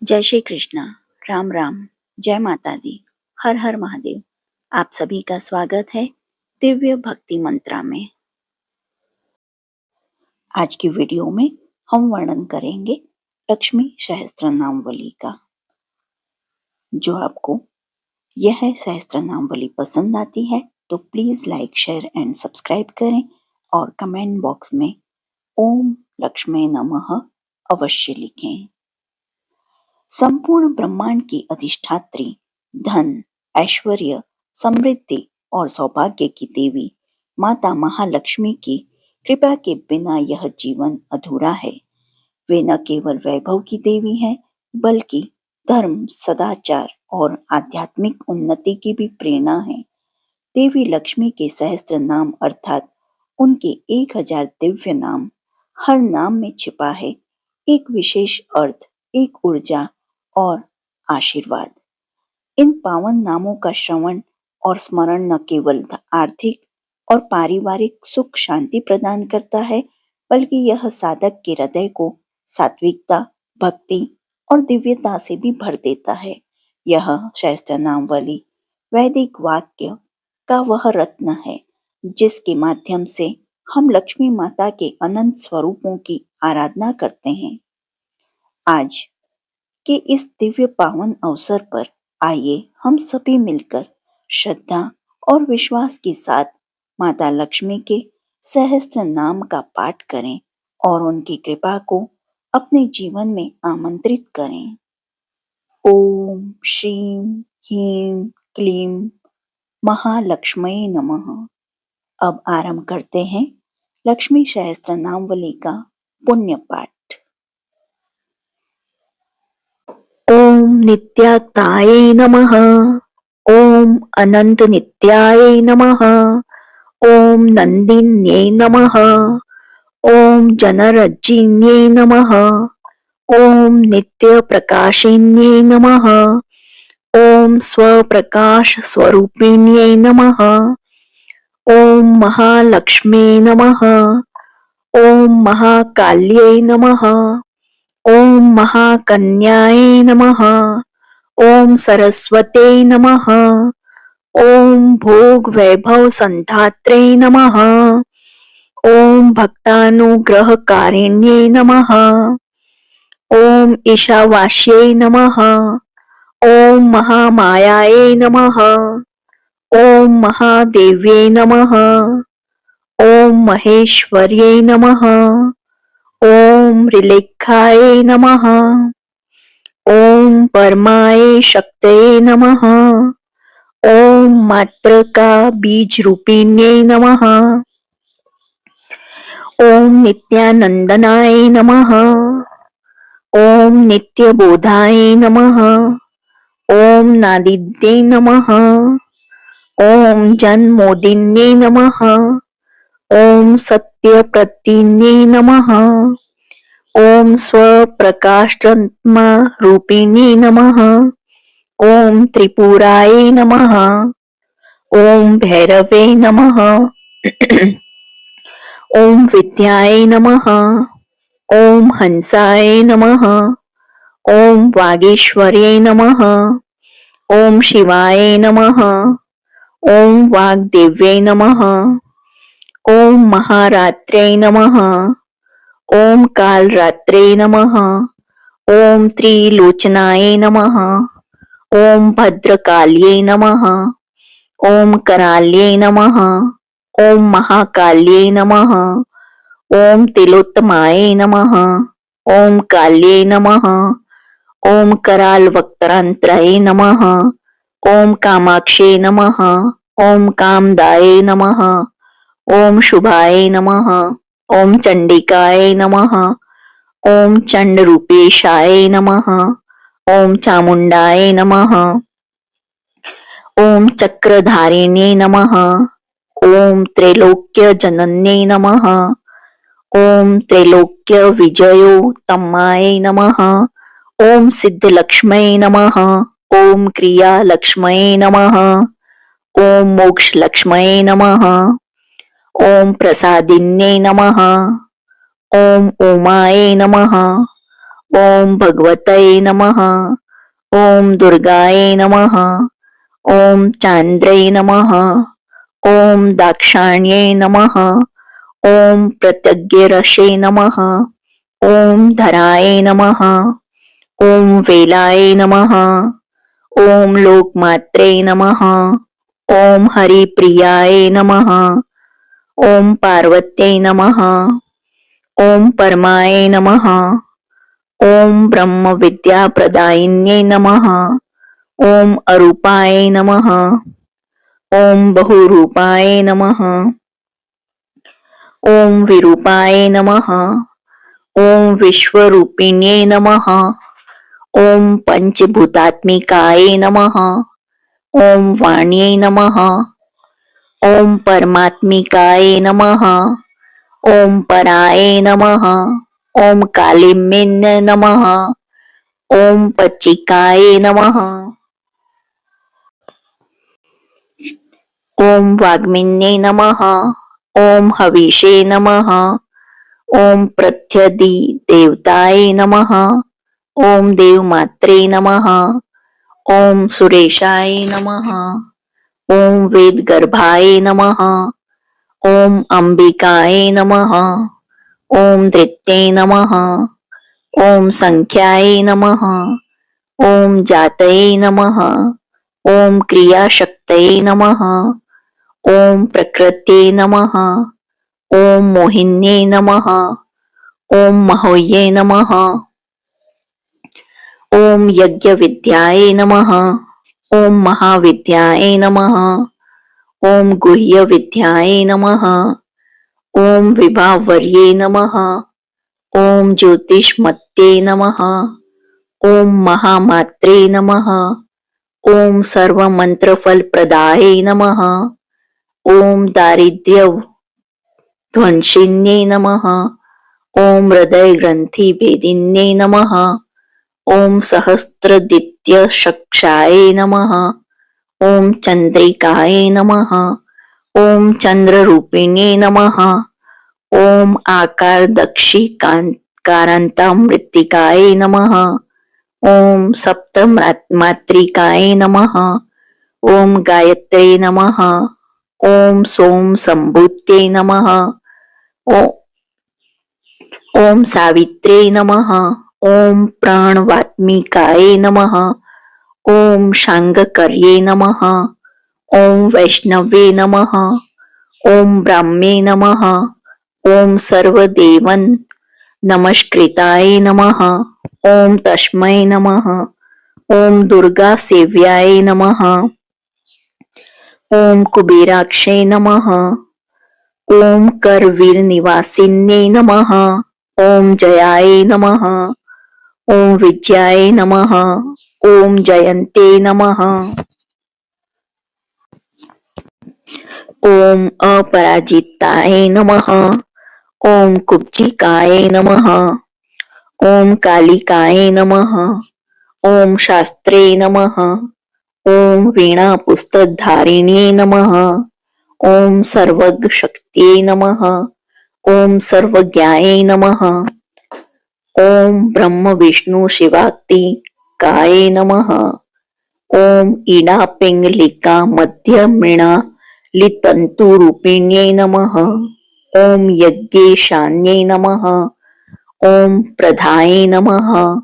जय श्री कृष्णा, राम राम, जय माता दी, हर हर महादेव। आप सभी का स्वागत है दिव्य भक्ति मंत्रा में। आज की वीडियो में हम वर्णन करेंगे लक्ष्मी सहस्त्रनामावली का। जो आपको यह सहस्त्रनामावली पसंद आती है तो please like, share and subscribe करें और कमेंट बॉक्स में ओम लक्ष्मी नमः अवश्य लिखें। संपूर्ण ब्रह्मांड की अधिष्ठात्री, धन, ऐश्वर्य, समृद्धि और सौभाग्य की देवी माता महालक्ष्मी की कृपा के बिना यह जीवन अधूरा है। वे न केवल वैभव की देवी हैं, बल्कि धर्म, सदाचार और आध्यात्मिक उन्नति की भी प्रेरणा है। देवी लक्ष्मी के सहस्त्र नाम अर्थात उनके 1000 दिव्य नाम, हर नाम में छिपा है एक विशेष अर्थ, एक ऊर्जा और आशीर्वाद। इन पावन नामों का श्रवण और स्मरण न केवल आर्थिक और पारिवारिक सुख शांति प्रदान करता है, बल्कि यह साधक के हृदय को सात्विकता, भक्ति और दिव्यता से भी भर देता है। यह सहस्त्रनामावली वैदिक वाक्य का वह रत्न है जिसके माध्यम से हम लक्ष्मी माता के अनंत स्वरूपों की आराधना करते हैं। आज के इस दिव्य पावन अवसर पर आइए हम सभी मिलकर श्रद्धा और विश्वास के साथ माता लक्ष्मी के सहस्त्र नाम का पाठ करें और उनकी कृपा को अपने जीवन में आमंत्रित करें। ओम श्रीं ह्रीं क्लीं महालक्ष्मी नमः। अब आरंभ करते हैं लक्ष्मी सहस्त्र नामावली का पुण्य पाठ। ओम नित्यात्ताय नमः। ओम अनंत नित्याय नमः। ओम नंदिन्ये नमः। ओम जनरज्जिन्ये नमः। ओम नित्य प्रकाशिन्ये नमः। ओम स्वप्रकाश स्वरूपिण्ये नमः। ओम महालक्ष्मी नमः। ओम महाकाल्ये नमः। ओम महाकन्याय नमः। ओम सरस्वते नमः। ओम भोग वैभव संधात्रे नमः। ओम भक्तानुग्रहकारिण्ये नमः। ओम ईशावास्यै नमः। ओम महामायायै नमः। ओम महादेव्यै नमः। ओम महेश्वर्यै नमः। ओम ऋलेखाय नमः। ओम परमाय शक्तये नमः। ओम मात्रका बीज रूपिण्ये नमः। ओम नित्यानंदनाय नमः। ओम नित्यबोधाय नमः। ओम नादिद्ये नमः। ओम जन्मोदिन्ये नमः। ओम सत्यप्रतिन्ये नमः। ओम स्वप्रकाशात्मा रूपिण्ये नमः। ओम त्रिपुराय नमः। ओम भैरवे नमः। ओम विद्याय नमः। ओम हंसाय नमः। ओम वागीश्वर्ये नमः। ओम शिवाय नमः। ओम वाग्देव्ये नमः। ओम महारात्रे नमः। ओम कालरात्रे नमः। ओम त्रिलोचनाय नमः। ओम भद्रकाल्ये नमः। ओम कराल्ये नमः। ओम महाकाल्ये नमः। ओम तिलोत्तमाय नमः। ओम काल्ये नमः। ओम करालवक्त्रांतराय नमः। ओम कामाक्षे नमः। ओम कामदाय नमः। ओम शुभाय नमः। ओम चंडिकाय नमः। ओम चंडरूपेशाय नमः। ओम चामुंडाय नमः। ओम चक्रधारिण्ये नमः। ओम त्रैलोक्य जनन्ये नमः। ओम त्रैलोक्य विजयोत्तमाय नमः। ओम सिद्धलक्ष्म्यै नमः। ओम क्रियालक्ष्म्यै नमः। ओम मोक्षलक्ष्म्यै नमः। ओम प्रसादिन्ये नमः। ओम उमाय नमः। ओम भगवते नमः। ओम दुर्गाये नमः। ओम चांद्रे नमः। ओम दाक्षाण्ये नमः। ओम प्रत्यग्यरसे नमः। ओम धराय नमः। ओम वेलाय नमः। ओम लोकमात्रे नमः। ओम हरिप्रियाय नमः। ओम पार्वत्यै नमः। ओम परमाय नमः। ओम ब्रह्म विद्या प्रदायिन्यै नमः। ओम अरूपाय नमः। ओम बहुरूपाय नमः। ओम विरूपाय नमः। ओम विश्वरूपिण्यै नमः। ओम पंचभूतात्मिकाय नमः। ओम वाण्यै नमः। ओम परमात्मिकाय नमः। ओम पराय नमः। ओम कालिम्य नमः। ओम पच्चिकाय नमः। ओम वाग्मिन्ये नमः। ओम हविषे नमः। ओम प्रत्यधि देवताय नमः। ओम देवमात्रे नमः। ओम सुरेशाय नमः। ओम वेदगर्भाय नमः। ओम अंबिकाय नमः। ओम धृत्यै नमः। ओम संख्याय नमः। ओम जातये नमः। ओम क्रियाशक्तये नमः। ओम प्रकृत्यै नमः। ओम मोहिन्ये नमः। ओम महोये नमः। ओम यज्ञविद्याय नमः। ओम महाविद्याय नमः। ओम गुह्यविद्याय नमः। ओम विभावर्ये नमः। ओम ज्योतिष्मत्ये नमः। ओम महामात्रे नमः। ओम सर्वमंत्रफलप्रदाय नमः। ओम दारिद्र्यध्वंसिन्ये नमः। ओम हृदयग्रन्थिभेदिन्ये नमः। ओम सहस्रदित्यशक्षाय नमः। ओम चंद्रिकाय नमः। ओम चंद्ररूपिणे नमः। ओम आकारदक्षिकारान्तामृत्तिकाय नमः। ओम सप्तमात्रिकाय नमः। ओम गायत्रे नमः। ओम सोम संभूत्यै नमः। ओम सावित्रे नमः। ओम प्राणवात्मिकाय नमः। ओम शांगकर्ये नमः। ओम वैष्णवे नमः। ओम ब्राह्मे नमः। ओम सर्वदेवन नमस्कृताय नमः। ओम तस्मै नमः। ओम दुर्गा सेव्याय नमः। ओम कुबेराक्षे नमः। ओम करवीरनिवासिन्ये नमः। ओम जयाय नमः। ओम विजयाय नमः। ओम जयन्ते नमः। ओम अपराजिताय नमः। ओम कुब्जिकाय नमः। ओम कालिकाय नमः। ओम शास्त्रे नमः। ओम वीणा पुस्तकधारिण्ये नमः। ओम सर्वज्ञशक्त्यै नमः। ओम सर्वज्ञाय नमः। ओम ब्रह्म विष्णु शिवात्मिकाय नमः। ओम ईडा पिंगलिका मध्य मृणालितन्तुरूपिण्ये नमः। ओम यज्ञेशान्ये नमः। ओम प्रधाय नमः।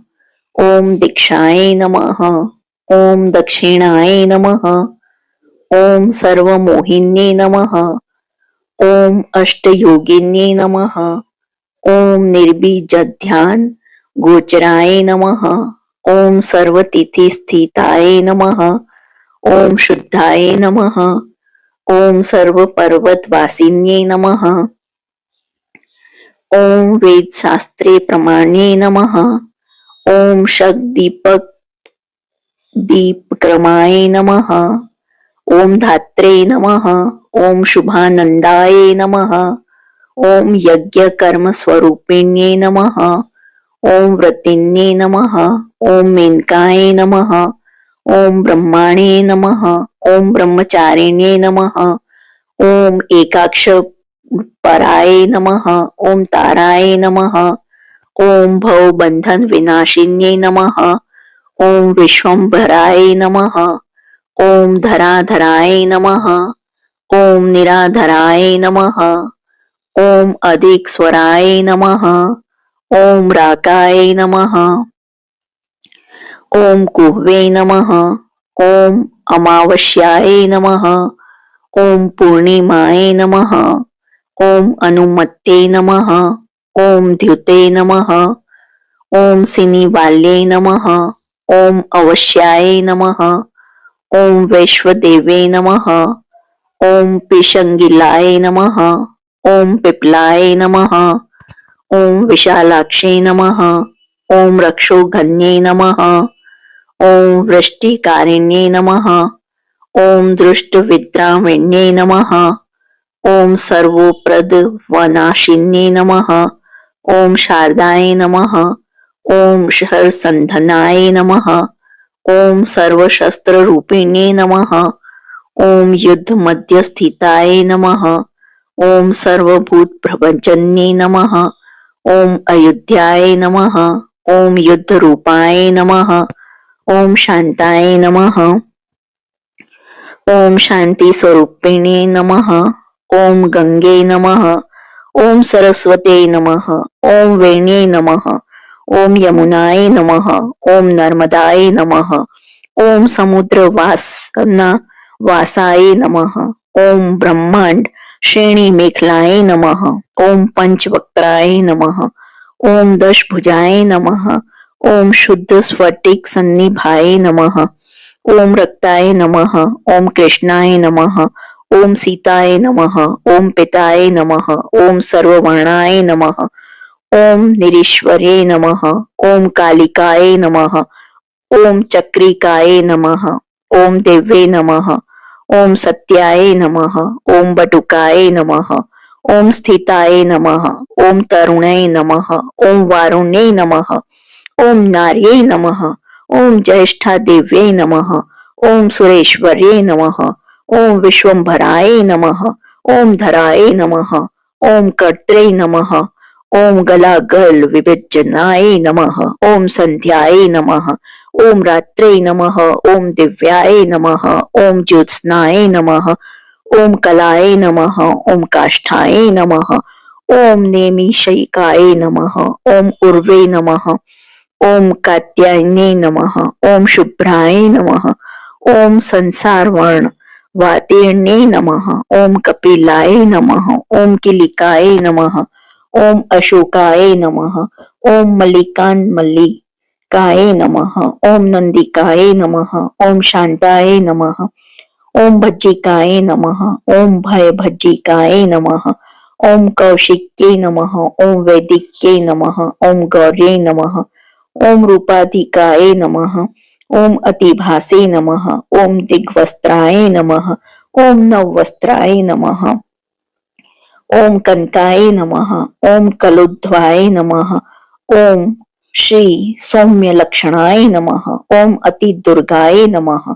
ओम दीक्षाय नमः। ओम दक्षिणाय नमः। ओम सर्वमोहिन्ये नमः। ओम अष्टयोगिन्ये नमः। ओम निर्बीजध्यान गोचराय नमः। ओम सर्वतिथिस्थिताय नमः। ओम शुद्धाय नमः। ओम सर्वपर्वतवासिन्ये नमः। ओम वेदशास्त्रे प्रमाण्ये नमः। ओम दीपक्रमाय नमः। ओम धात्रे नमः। ओम शुभानंदाय नमः। ओम यज्ञ कर्म स्वरूपिण्ये नमः। ओम व्रतिन्ये नमः। ओम मेनकाय नमः। ओम ब्रह्माणे नमः। ओम ब्रह्मचारिण्ये नमः। ओम एकाक्ष पराय नमः। ओम ताराय नमः। ओम भवबंधन विनाशिन्ये नमः। ओम विश्वंभराय नमः। ओम धराधराय नमः। ओम निराधराय नमः। ओम अधिक स्वराय नमः। ओम राकाय नमः। ओम कुहवे नमः। ओम अमावस्याय नमः। ओम पूर्णिमाय नमः। ओम अनुमत्ते नमः। ओम द्युते नमः। ओम सिनिवाल्ये नमः। ओम अवश्याय नमः। ओम वैश्वदेवे नमः। ओम पिशंगिलाय नमः। ओम पिप्लाय नमः। ओम विशालाक्षे नमः। ओम रक्षोघन्ये नमः। ओम वृष्टिकारिण्ये नमः। ओम दृष्टविद्राविण्ये नमः। ओम सर्वोप्रद वनाशिन्ये नमः। ओम शारदाय नमः। ओम हरसंधनाय नमः। ओम सर्वशस्त्ररूपिणे नमः। ओम युद्ध मध्यस्थिताय नमः। ओम सर्वभूत प्रभंजन्ये नमः। ओम अयोध्याय नमः। ओम युद्ध रूपाय नमः। ओम शांताय नमः। ओम शांति स्वरूपिणे नमः। ओम गंगे नमः। ओम सरस्वते नमः। ओम वेण्ये नमः। ओम यमुनाय नमः। ओम नर्मदाय नमः। ओम समुद्र वासाय नमः। ओम ब्रह्मांड श्रेणी मेखलाय नमः। ओम पंचवक्त्राय नमः। ओम दशभुजाय नमः। ओम शुद्ध स्फटिक सन्निभाय नमः। ओम रक्ताय नमः। ओम कृष्णाय नमः। ओम सीताय नमः। ओम पिताय नमः। ओम सर्ववर्णाय नमः। ओम निरीश्वरे नमः। ओम कालिकाय नमः। ओम चक्रिकाय नमः। ओम देव्ये नमः। ओम सत्याय नमः। ओम बटुकाय नमः। ओम स्थिताय नमः। ओम तरुणे नमः। ओम वारुण्ये नमः। ओम नार्ये नमः। ओम ज्येष्ठा देव्ये नमः। ओम सुरेश्वर्ये नमः। ओम विश्वंभराय नमः। ओम धराय नमः। ओम कर्त्रे नमः। ओम गलागल विभजनाय नमः। ओम संध्याय नमः। ओम रात्रे नमः। ओम दिव्याय नमः। ओम ज्योत्स्नाय नमः। ओम कलाय नमः। ओम काष्ठाय नमः। ओम नेमिषैकाय नमः। ओम उर्वे नमः। ओम कात्यायने नमः। ओम शुभ्राय नमः। ओम संसारवर्ण वातीर्णे नमः। ओम कपिलाय नमः। ओम किलिकाय नमः। ओम अशोकाय नमः। ओम मल्लिकान मल्लिकाय नमः। ओम नंदिकाय नमः। ओम शांताय नमः। ओम भज्जिकाय नमः। ओम भय भज्जिकाय नमः। ओम कौशिक्ये नमः। ओम वैदिक्ये नमः। ओम गौर्ये नमः। ओम रूपाधिकाय नमः। ओम अतिभासे नमः। ओम दिग्वस्त्राय नमः। ओम नववस्त्राय नमः। ओम कनकाय नमः। ओम कलुध्वाय नमः। ओम श्री सौम्य लक्षणाय नमः। ओम अति दुर्गाय नमः।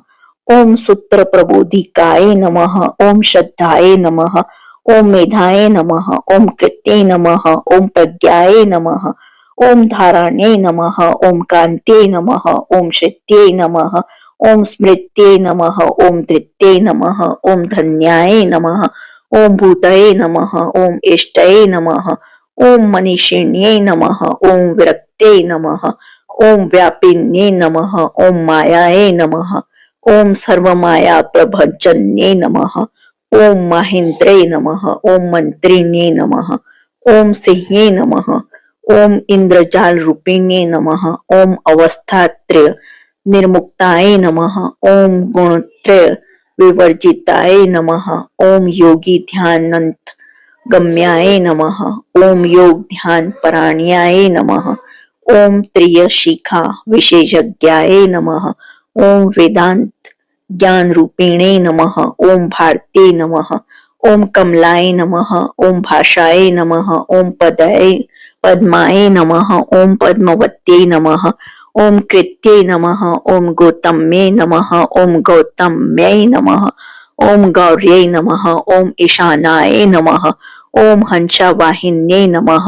ओम सूत्र प्रबोधिकाय नमः। ओम श्रद्धाय नमः। ओम मेधाय नमः। ओम कृत्ये नमः। ओम प्रज्ञाय नमः। ओम धारण्ये नमः। ओम कान्ते नमः। ओम श्रित्ये नमः। ओम स्मृत्ये नमः। ओम धृत्ये नमः। ओम धन्याय नमः। ओम भूतये नमः। ओम इष्टये नमः। ओम मनीषिण्ये नमः। ओम विरक्ते नमः। ओम व्यापिन्ये नमः। ओम मायाये नमः। ओम सर्वमाया प्रभंजन्ये नमः। ओम महेन्द्रे नमः। ओम मंत्रिण्ये नमः। ओम सिंहे नमः। ओम इंद्रजाल रूपिण्ये नमः। ओम अवस्थात्रय निर्मुक्ताय नमः। ओम गुणत्रय विवर्जिताय नमः। ओम योगी ध्यानंत गम्याय नमः। ओम योग ध्यान पराण्याय नमः। ओम त्रियशिखा विशेषज्ञाय नमः। ओम वेदांत ज्ञान रूपिणे नमः। ओम भारते नमः। ओम कमलाय नमः। ओम भाषाय नमः। ओम पद्माय नमः। ओम पद्मवत्यै नमः। ओम कृत्ये नमः। ओम गौतम्ये नमः। ओम गौतम्यै नमः। ओम गौर्यै नमः। ओम ईशानाय नमः। ओम हंसावाहिन्ये नमः।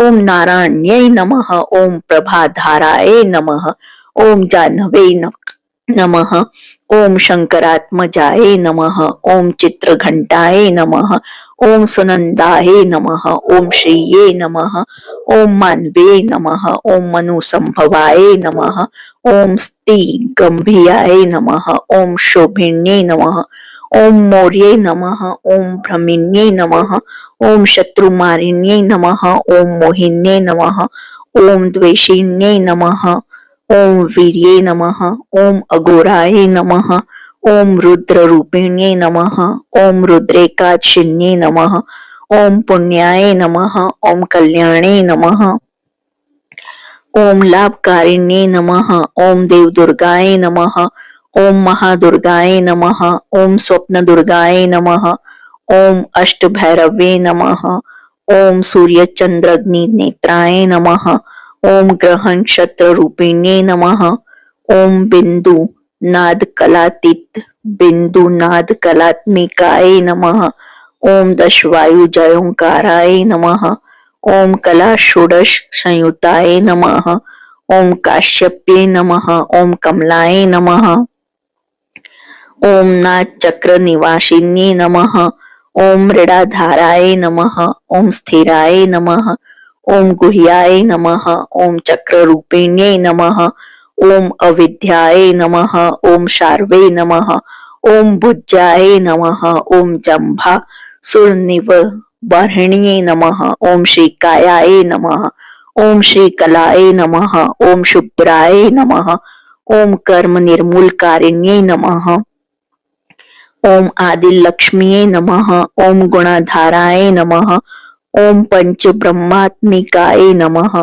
ओम नारायण्यै नमः, ओम प्रभाधाराय नमः, ओम जाह्नवे नमः, ओम शंकरात्मजाय नमः, ओम चित्रघंटाय नमः, ओम सुनंदाय नमः, ओम श्रीये नमः, ओम मानवे नमः, ओम मनुसंभवाय नमः, ओम स्तिगंभियाय नमः, ओम शोभिन्ये नमः, ओम मौर्ये नमः, ओम भ्रमिन्ये नमः, ओम शत्रुमारिण्ये नमः, ओम मोहिन्ये नमः, ओम द्वेषिण्ये नमः, ओम वीर्ये नमः, ओम अघोराय नमः, ओम रुद्ररूपिण्ये नमः, ओम रुद्रेकाक्षिण्ये नमः, ओम पुण्याय नमः, ओम कल्याणे नमः, ओम लाभकारिण्ये नमः, ओम देवदुर्गाय नमः, ओम महादुर्गाय नमः, ओम स्वप्नदुर्गाय नमः, ओम अष्टभैरवे नमः, ओम सूर्यचंद्रग्नि नेत्राय नमः, ओम ग्रहण क्षत्र रूपिण्ये नमः, ओम बिंदु नाद कलातीत बिंदु नाद कलात्मिकाय नमः, ओम दशवायु जयोंकाराय नमः, ओम कला षोडश संयुताय नमः, ओम काश्यप्ये नमः, ओम कमलाय नमः, ओम नाद चक्र निवासिन्ये नमः, ओम मृडाधाराय नमः, ओम स्थिराय नमः, ओम गुह्याय नमः, ओम चक्र रूपिण्ये नमः, ओम अविद्याय नमः, ओम शार्वे नमः, ओम भुज्याय नमः, ओम जंभा सुरनिव बर्हिण्ये नमः, ओम श्रीकायाय नमः, ओम श्रीकलाय नमः, ओम शुभ्राय नमः, ओम कर्म निर्मूलकारिण्ये नमः, ओम आदि लक्ष्मीये नमः, ओम गुणाधाराय नमः, ओम पंच ब्रह्मात्मिकाय नमः,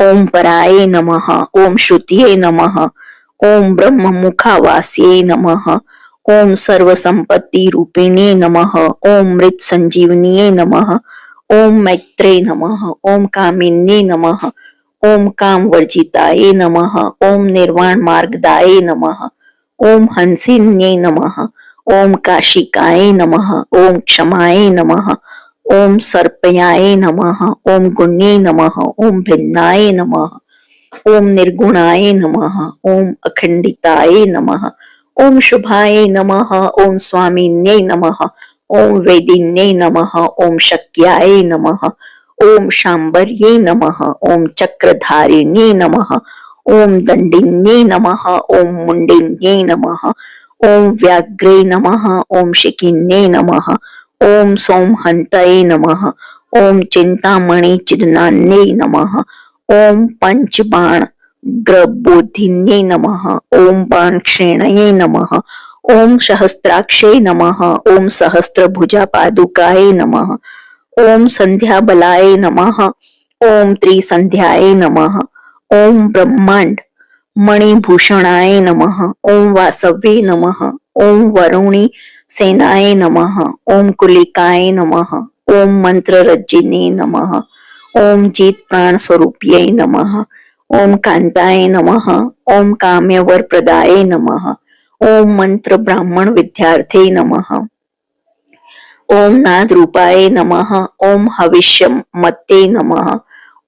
ओम पराय नमः, ओम श्रुतिये नमः, ओम ब्रह्म मुखावास्ये नमः, ओम सर्व संपत्ति रूपिणे नमः, ओम मृत संजीवनीये नमः, ओम मैत्रे नमः, ओम कामिन्ये नमः, ओम काम वर्जिताय नमः, ओम निर्वाण मार्गदाय नमः, ओम हंसिन्ये नमः, ओम काशिकाय नमः, ओम क्षमाय नमः, ओम सर्पयाय नमः, ओम गुण्ये नमः, ओम भिन्नाय नमः, ओम निर्गुणाय नमः, ओम अखंडिताय नमः, ओम शुभाय नमः, ओम स्वामिन्ये नमः, ओम वेदिन्ये नमः, ओम शक्याय नमः, ओम शांबर्ये नमः, ओम चक्रधारिण्ये नमः, ओम दंडिन्ये नमः, ओम मुंडिन्ये नमः, ओम व्याघ्रे नमः, ओम शिखिन्ये नमः, ओम सोमहंतये नमः, ओम चिंतामणि चिदनान्ये नमः, ओम पंचबाण ग्रबोधिन्ये नमः, ओम बाणक्षेणये नमः, ओम सहस्त्राक्षे नमः, ओम सहस्त्रभुजा पादुकाय नमः, ओम संध्या बलाय नमः, ओम त्रिसंध्याय नमः, ओम ब्रह्मांड मणिभूषणाय नमः, ओम वासवे नमः, ओम वरुणी सेनाय नमः, ओम कुलिकाय नमः, ओम मंत्ररज्जिने नमः, ओम जीत प्राण स्वरूप्यै नमः, ओम कांताय नमः, ओम काम्य वर प्रदाय नमः, ओम मंत्र ब्राह्मण विद्यार्थे नमः, ओम नाद रूपाय नमः, ओम हविष्य मत्ते नमः,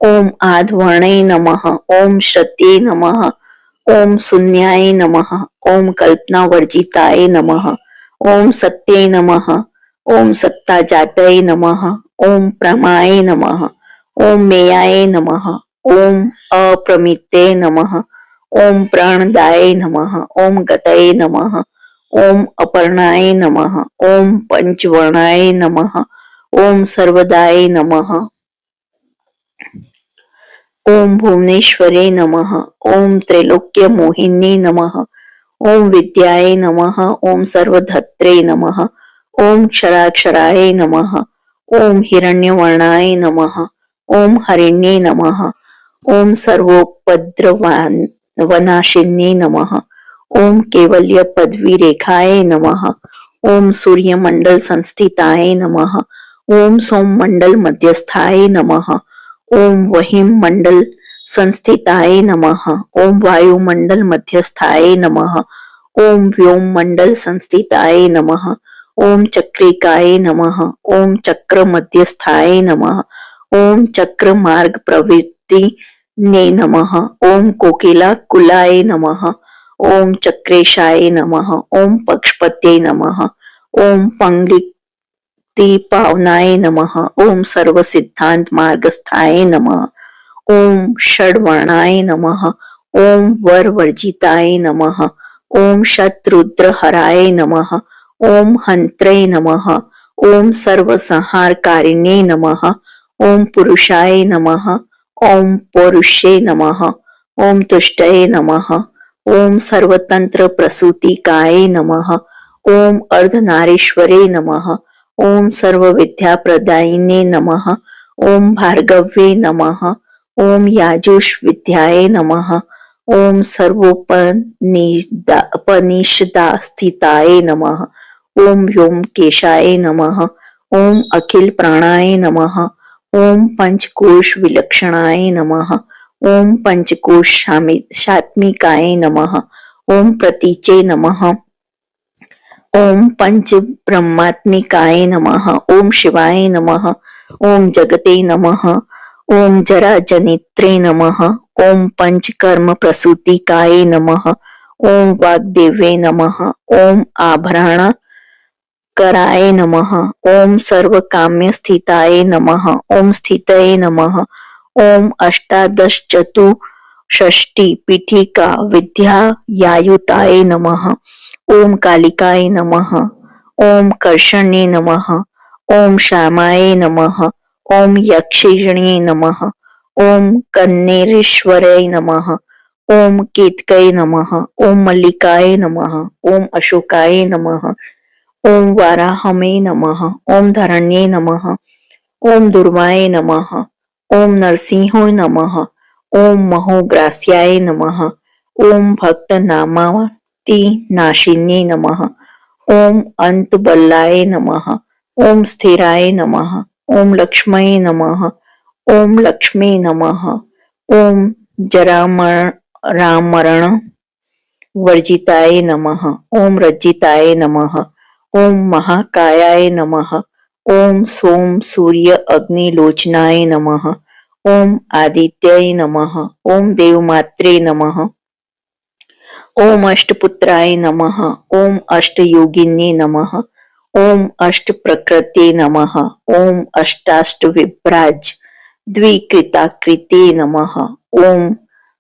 ओम आधवर्णे नमः, ओम श्रते नमः, ओम शून्याय नमः, ओम कल्पना वर्जिताय नमः, ओम सत्ये नमः, ओम सत्ता जातये नमः, ओम प्रमाय नमः, ओम मेयाय नमः, ओम अप्रमिते नमः, ओम प्राणदाय नमः, ओम गतये नमः, ओम अपर्णाय नमः, ओम पंचवर्णाय नमः, ओम सर्वदाय नमः, ओम भुवनेश्वरे नमः, ओम त्रैलोक्य मोहिनी नमः, ओम विद्याय नमः, ओम सर्वधत्रे नमः, ओम क्षराक्षराय नमः, ओम हिरण्यवर्णाय नमः, ओम हरिण्ये नमः, ओम सर्वोपद्रवान वनाशिन्ये नमः, ओम केवल्य पदवी रेखाय नमः, ओम सूर्य मंडल संस्थिताय नमः, ओम सोम मंडल मध्यस्थाय नमः, ओम वहिम मंडल संस्थिताय नमः, ओम वायु मंडल मध्यस्थाय नमः, ओम व्योम मंडल संस्थिताय नमः, ओम चक्रिकाय नमः। ओम चक्र मध्यस्थाय नमः। ओम चक्र मार्ग प्रवृत्ति ने नमः। ओम कोकिला कुलाय नमः। ओम चक्रेशाय नमः। ओम पक्षपते नमः। ओम पंक्ति पावनाय नमः। ओम सर्व सिद्धांत मार्गस्थाय नमः। ओम षड्वर्णाय नमः। ओम वर वर्जिताय नमः। ओम शत्रुद्र हराय नमः। ओम हंत्रे नमः। ओम सर्वसंहारकारिणे नमः। ओम पुरुषाय नमः। ओम पौरुषे नमः। ओम तुष्टये नमः। ओम सर्वतंत्र प्रसूतिकाय नमः। ओम अर्धनारीश्वरे नमः। ओम सर्वविद्याप्रदायिने नमः। ओम भार्गवे नमः। ओम याजुष विद्याय नमः। ओम सर्वोपनिषदा स्थिताय नमः। ओम व्योमकेशाय नमः। ओम अखिल प्राणाय नमः। ओम पंचकोश विलक्षणाय नमः। ओम पंचकोश शात्मिकाय नमः। ओम प्रतीचे नमः। ओम पंच ब्रह्मात्मिकाय नमः। ओम शिवाय नमः। ओम जगते नमः। ओम जरा जनित्रे नमः। ओम पंचकर्म प्रसूतिकाय नमः। ओम वाग्देवे नमः। ओम आभरण कराय नमः। ओम सर्व काम्य स्थिताय नमः। ओम स्थितये नमः। ओम अष्टादश चतुष्षष्टि पीठिका विद्यायायुताय नमः। ओम कालिकाय नमः। ओम कर्षणे नमः। ओम श्यामाय नमः। ओम यक्षिणे नमः। ओम कन्नेरेश्वराय नमः। ओम केतकय नमः। ओम मल्लिकाय नमः। ओम अशोकाय नमः। ओम वाराहमे नमः। ओम धरण्ये नमः। ओम दुर्वाय नमः। ओम नरसिंहाय नमः। ओम महोग्रास्याय नमः। ओम भक्त नामावती नाशिन्ये नमः। ओम अंतबल्लाय नमः। ओम स्थिराय नमः। ओम लक्ष्मये नमः। ओम लक्ष्मी नमः। ओम जरामरण वर्जिताय नमः। ओम रज्जिताय नमः। ओम महाकायाय नमः। ओम सोम सूर्य अग्निलोचनाय नमः। ओम आदित्याय नमः। ओम देवमात्रे नमः। ओम अष्टपुत्राय नमः। ओम अष्टयोगिन्ये नमः। ओम अष्टप्रकृते नमः। ओम अष्टाष्टविभ्राज द्विकृताकृते नमः। ओम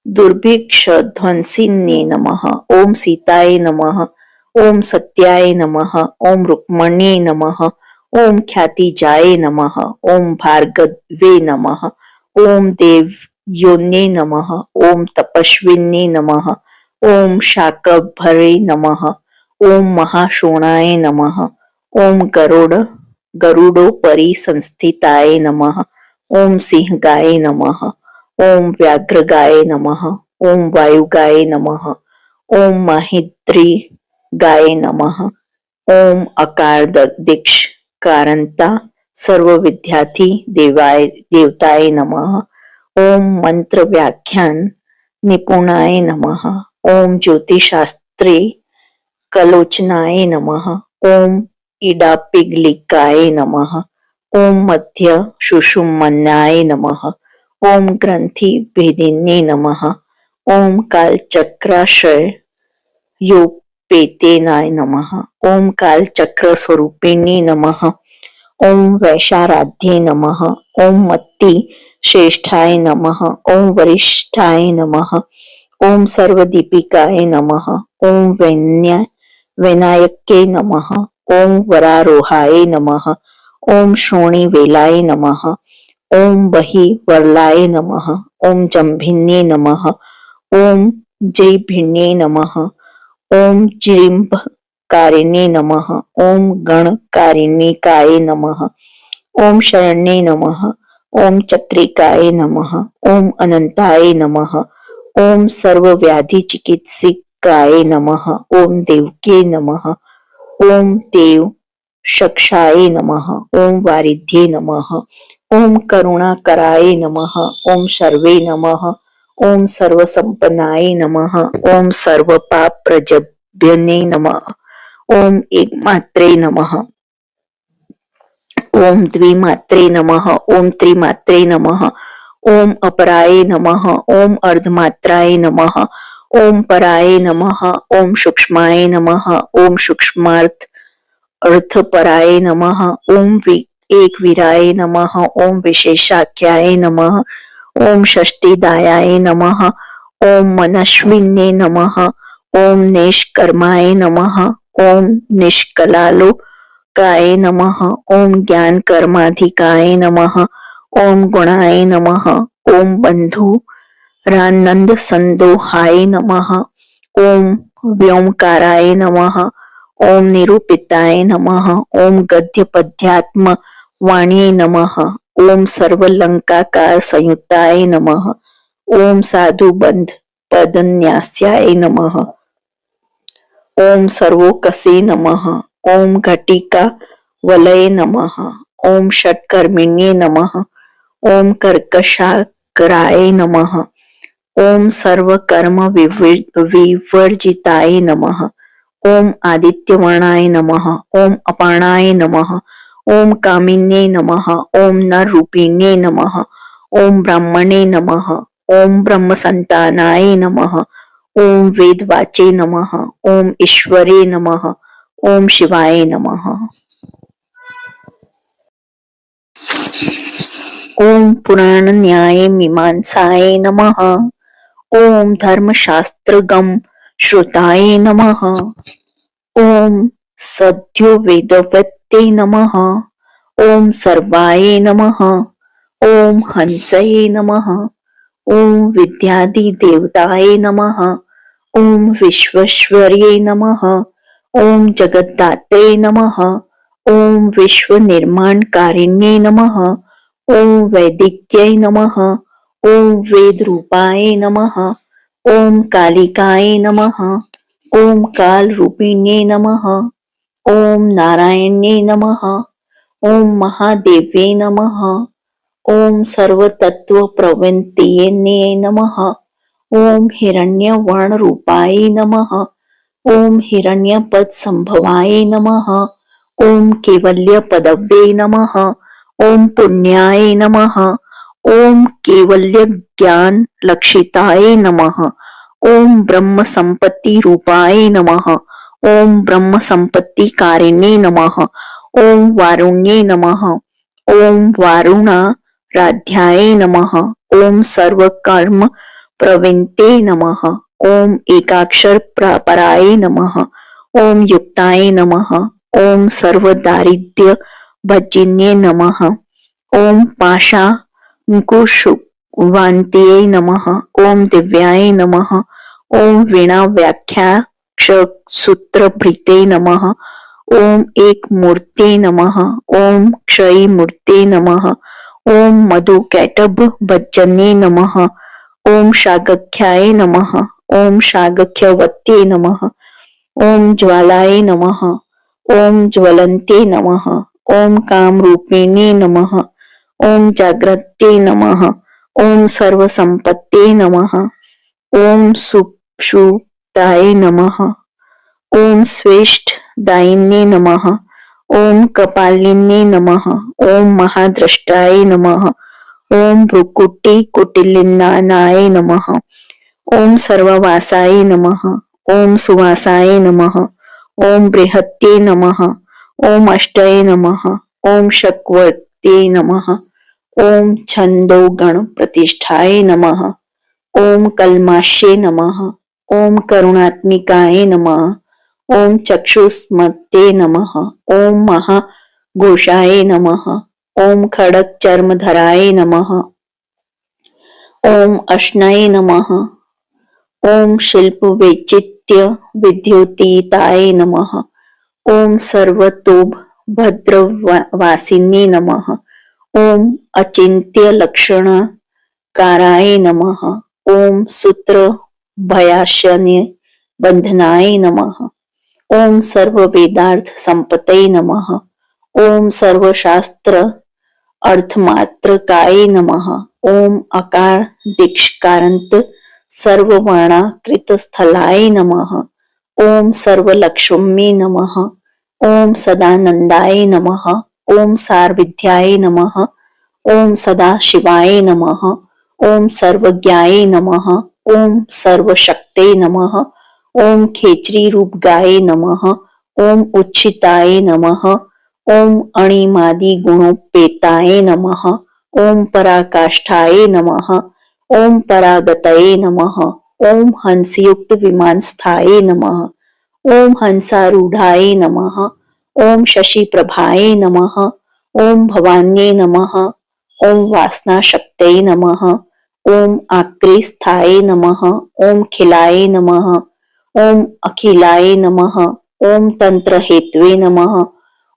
दुर्भिक्षध्वंसिन्ये नमः। ओम सीताय नमः। ओम सत्याय नमः। ओम रुक्मण्ये नमः। ओम ख्यातिजाय नमः। ओम भार्गवे नमः। ओम देवयोन्ये नमः। ओम तपस्विन्ये नमः। ओम शाकंभरे नमः। ओम महाशोणाय नमः। ओम गरुडोपरि संस्थिताय नमः। ओम सिंहगाय नमः। ओम व्याघ्रगाय नमः। ओम वायुगाय नमः। ओम माहिद्री गाय नमः। ओम अकारदीक्ष कारंता सर्व विद्यार्थी देवताय नमः। ओम मंत्र व्याख्यान निपुणाय नमः। ओम ज्योतिषशास्त्रे कलोचनाय नमः। ओम इडापिगलिकाय नमः। ओम मध्य सुषुम्नाय नमः। ओम ग्रंथि भेदिन्ये नमः। ओम कालचक्राशय योगपेतेनाय नमः। ओम कालचक्र स्वरूपिणे नमः। ओम वैशाराध्ये नमः। ओम मत्ति श्रेष्ठाय नमः। ओम वरिष्ठाय नमः। ओम सर्वदीपिकाय नमः। ओम वैनायक्ये नमः। ओम वरारोहाय नमः। ओम श्रोणीवेलाय नमः। ओम बहिवरलाय नमः। ओम जम्भिन्ये नमः। ओम जयभिन्ये नमः। ओम जिम्भकारिणे नमः। ओम गणकारिणिकाय नमः। ओम शरण्ये नमः। ओम चक्रिकाय नमः। ओम अनंताय नमः। ओम सर्वव्याधि चिकित्सिकाय नमः। ओम देवके नमः। ओम देव शक्षाय नमः। ओम वारिध्ये नमः। ओम करुणाकराय नमः। ओम सर्वे नमः। ओम सर्वसंपन्नाय नमः। ओम सर्वपापप्रजभ्यने नमः। ओम एकमात्रे नमः, ओम द्विमात्रे नमः, ओम त्रिमात्रे नमः, ओम अपराय नमः, ओम अर्धमात्राय नमः, ओम पराय नमः, ओम सूक्ष्माय नमः, ओम सूक्ष्मार्थ अर्थपराय नमः, ओम एक वीराय नमः, ओम विशेषाख्याय नमः, ओम षष्टिदायाय नमः, ओम मनस्विन्ये नमः, ओम निष्कर्माय नमः, ओम निष्कलालोकाय नमः, ओम ज्ञान कर्माधिकाय नमः, ओम गुणाय नमः, ओम बंधुरानंद संदोहाय नमः, ओम व्योमकाराय नमः, ओम निरूपिताय नमः, ओम गद्य पद्यात्म वाण्यै नमः, ओम सर्वलंकाकार संयुक्ताय नमः, ओम साधुबंध पदन्यास्याय नमः, ओम सर्वोकसे नमः, ओम घटिका वलय नमः, ओम षट्कर्मिण्ये नमः, ओम कर्कशाकराय नमः, ओम सर्वकर्म विवर्जिताय नमः, ओम आदित्यवर्णाय नमः, ओम अपाणाय नमः, ओम कामिन्ये नमः, ओम नररूपिण्ये नमः, ओम ब्राह्मणे नमः, ओम ब्रह्मसंतानाय नमः, ओम वेदवाचे नमः, ओम ईश्वरे नमः, ओम शिवाय नमः, ओम पुराण न्याय मीमांसाय नमः, ओम धर्मशास्त्रगम श्रुताय नमः, ओम सद्यो वेदवत्ते नमः, ओम सर्वाय नमः, ओम हंसये नमः, ओम विद्यादि देवताय नमः, ओम विश्वेश्वर्ये नमः, ओम जगद्धात्रे नमः, ओम विश्व निर्माणकारिण्ये नमः, ओम वैदिक्यै नमः, ओम वेद रूपाय नमः, ओम कालिकाय नमः, ओम काल रूपिण्ये नमः, ओम नारायण्ये नमः, ओम महादेव्ये नमः, ओम सर्वतत्व प्रवृत्तये नमः, ओम हिरण्यवर्ण रूपाय नमः, ओम हिरण्यपद संभवाय नमः, ओम केवल्य पदव्ये नमः, ओम पुण्याय नमः, ओम केवल्य ज्ञान लक्षिताय नमः, ओम ब्रह्म संपत्ति रूपाय नमः, ओम ब्रह्म संपत्ति कारिणे नमः, ओम वारुण्ये नमः, ओम वारुणाराध्याय नमः, ओम सर्वकर्म प्रवृत्ते नमः, ओम एकाक्षर पराय नमः, ओम युक्ताय नमः, ओम सर्वदारिद्र्य भजिन्ये नमः, ओम पाशांकुशवान्त्यै नमः, ओम दिव्याय नमः, ओम वीणा व्याख्या सूत्रभृते नमः, ओम एक मूर्ते नमः, ओम क्षयी मूर्ते नमः, ओम मधुकैटभ भजन्ये नमः, ओम शागख्याय नमः, ओम शागख्यवत्ये नमः, ओम ज्वालाय नमः, ओम ज्वलन्ते नमः, ओम कामरूपिणे नमः, ओम जाग्रते नमः, ओम सर्वसंपत्ते नमः, ओम सुषुप्ताय नमः, ओम स्वेष्टदायिन्ये नमः, ओम कपालिन्ये नमः, ओम महाद्रष्टाय नमः, ओम भ्रुकुटी कुटिलिन्नाय नमः, ओम सर्ववासाय नमः, ओम सुवासाय नमः, ओम बृहत्ये नमः, ओम अष्टये नमः, ओम शक्वत्ये नमः, ओम छंदो गण प्रतिष्ठाय नमः, ओम कल्माश्ये नमः, ओम करुणात्मिकाय नमः, ओम चक्षुष्मते नमः, ओम महाघोषाय नमः, ओम खड़ग चर्मधराय नमः, ओम अश्नये नमः, ओम शिल्प वैचित्य विद्योतीताय नमः, ओम सर्वतोभ भद्रवासिन्ये नमः, ओम अचिंत्य लक्षणकाराय नमः, ओम सूत्र भयाशन्य बंधनाय नमः, ओम सर्व वेदार्थ संपतये नमः, ओम सर्वशास्त्र अर्थमात्रकाय नमः, ओम अकार दीक्षकारांत सर्ववर्णाकृतस्थलाय नमः, ओम सर्वलक्ष्मी नमः। ओम सदानंदाय नमः। ओम सारविद्याय नमः। ओम सदाशिवाय नमः। ओम सर्वज्ञाय नमः। ओम सर्वशक्ते नमः। ओम खेचरी रूप गाय नमः। ओम उच्चिताय नमः। ओम अणिमादि गुणोपेताय नमः। ओम पराकाष्ठाय नमः। ओम परागतये नमः। ओम हंसयुक्त विमानस्थाय नमः। ओम हंसारूढ़ाय नमः। ओम शशिप्रभाय नमः। ओम भवान्ये नमः। ओम वासनाशक्तये नमः। ओम आक्रेस्थाय नमः। ओम खिलाय नमः। ओम अखिलाय नमः। ओम तंत्रहेतवे नमः।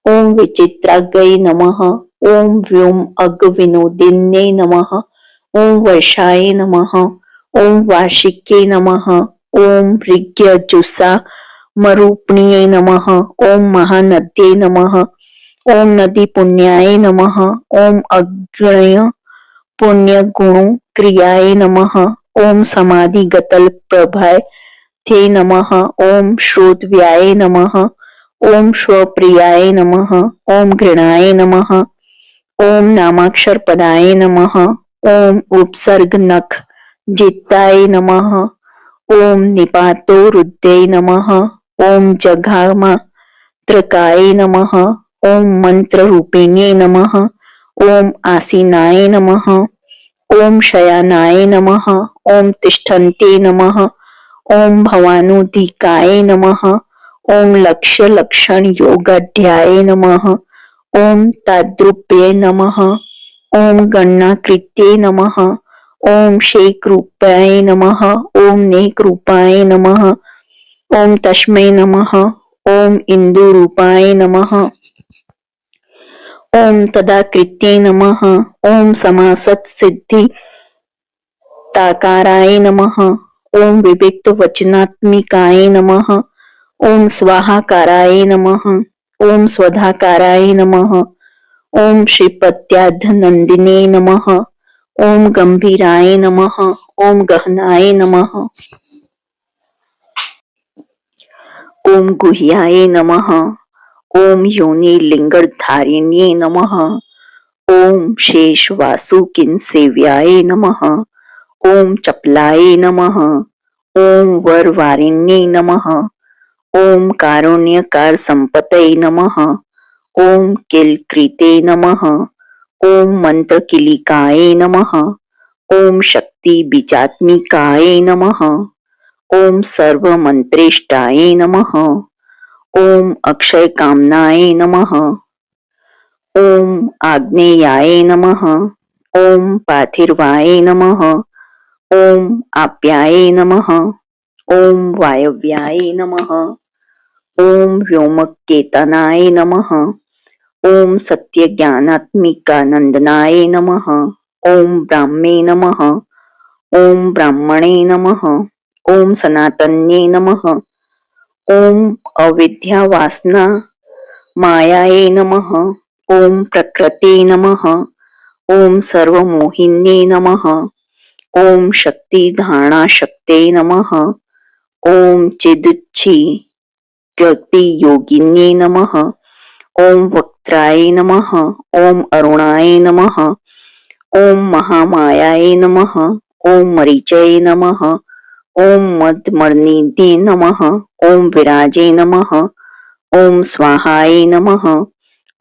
ओम विचित्राग्गये नमः। ओम व्योम अग्ग विनोदिन्ये नमः। ओम वर्षाय नमः। ओम वार्षिक्ये नमः। ओम ऋग्यजुषा मरूपिण्ये नमः। ओम महानद्ये नमः। ओम नदी पुण्याय नमः। ओम अग्नय पुण्य गुणो क्रियाय नमः। ओम समाधि गतल प्रभय थे नमः। ओम श्रोतव्याय नमः। ओम स्वप्रियाय नमः। ओम घृणाय नमः। ओम नामाक्षर पदाय नमः। ओम उपसर्ग नख जित्ताय नमः। ओम निपातो रुद्रै नमः। ओम जघामात्रकाय नमः। ओम मंत्र रूपिण्ये नमः। ओम आसीनाय नमः। ओम शयानाय नमः। ओम तिष्ठन्ते नमः। ओम भवानुधिकाय नमः। ओम लक्ष्य लक्षण योगाढ्याय नमः। ओम ताद्रुप्ये नमः। ओम गणनाकृत्ये नमः। ओम शेक रूपाय नमः। ओम नेक रूपाय नमः। ओम तस्मै नमः। ओम इंदु रूपाय नमः। ओम तदाकृत्ये नमः। ओम समासत सिद्धि ताकाराय नमः। ओम विविक्त वचनात्मिकाय नमः। ओम स्वाहाकाराय नमः। ओम स्वधाकाराय नमः। ओम श्रीपत्याध नंदिने नमः। ओम गंभीराय नमः। ओम गहनाय नमः। ओम गुह्याय नमः। ओम योनि लिंगधारिण्ये नमः। ओम शेष वासुकिन सेव्याय नमः। ओम चपलाय नमः। ओम वरवारिण्ये नमः। ओम कारुण्यकार संपतये नमः। ओम किलकृते नमः। ओम मंत्र किलिकाय नमः। ओम शक्ति बीजात्मिकाय नमः। ओम सर्व मंत्रेष्टाय नमः। ओम अक्षय कामनाय नमः। ओम आग्नेयाय नमः। ओम पार्थिवाय नमः। ओम आप्याय नमः। ओम वायव्याय नमः। ओम व्योमकेतनाय नमः। ओम सत्यज्ञानात्मिकानंदनाय नमः। ओम ब्राह्मे नमः। ओम ब्राह्मणे नमः। ओम सनातन्ये नमः। ओम अविद्या वासना मायाये नमः। ओम प्रकृते नमः। ओम सर्वमोहिन्ये नमः। ओम शक्ति धारणा शक्ते नमः। ओम चिदुच्छी गति योगिन्ये नमः। ओम वक्त्राय नमः। ओम अरुणाय नमः। ओम महामायाय नमः। ओम मरीचये नमः। ओम मदमर्निधे नमः। ओम विराजे नमः। ओम स्वाहाय नमः।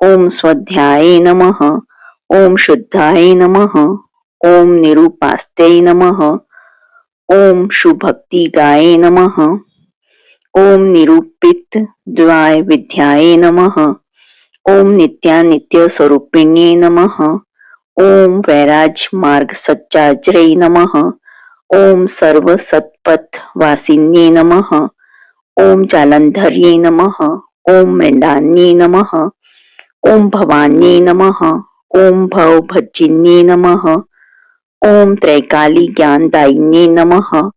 ओम स्वाध्याय नमः। ओम शुद्धाय नमः। ओम निरूपास्ते नमः। ओम सुभक्तिगाय नमः। ओम निरूपित द्वाय विद्याय नमः। ओम नित्यानित्य स्वरूपिण्ये नमः। ओम वैराज मार्ग सच्चाज्रे नमः। ओम सर्व सत्पथ वासिन्ये नमः। ओम जालंधर्ये नमः। ओम मृंडान्ये नमः। ओम भवान्ये नमः। ओम भवभज्जिन्ये नमः। ओम त्रैकाली ज्ञानदायिन्ये नमः।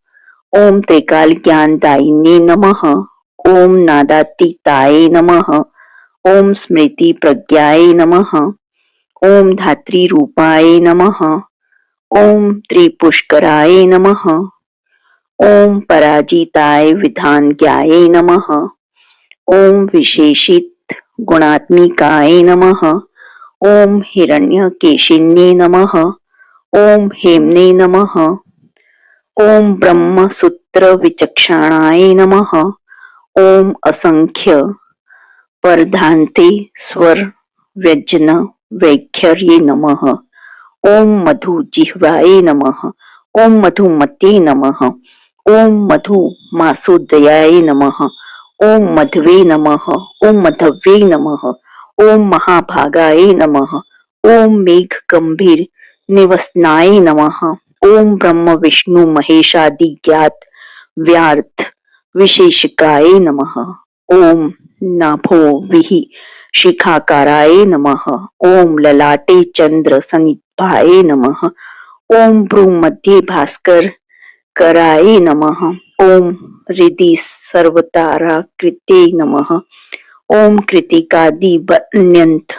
ओम त्रिकाल ज्ञानदायिन्ये नमः। ओम नादातीताय नमः। ओम स्मृति प्रज्ञाय नमः। ओम धात्री रूपाय नमः। ओम त्रिपुष्कराय नमः। ओम पराजिताय विधानज्ञाय नमः। ओम विशेषित गुणात्मिकाय नमः। ओम हिरण्यकेशिन्ये नमः। ओम हेम्ने नमः। ओम ब्रह्मसूत्र विचक्षणाय नमः। ओम असंख्य परधान्ते स्वर व्यंजन वैखर्ये नमः। ओम मधु जिह्वाय नमः। ओम मधुमते नमः। ओम मधु मासोदयाय नमः। ओम मधवे नमः। ओम मधवे नमः। ओम महाभागाय नमः। ओम मेघ गंभीर निवसनाय नमः। ओम ब्रह्म विष्णु महेशादि ज्ञात व्यार्थ विशेषकाय नमः। ओम नाभो विहि शिखाकाराय नमः। ओम ललाटे चंद्र सनिभाय नमः। ओम भ्रूमध्ये भास्कर कराय नमः। ओम हृदि सर्वताराकृते नमः। ओम कृतिकादि वर्ण्यंत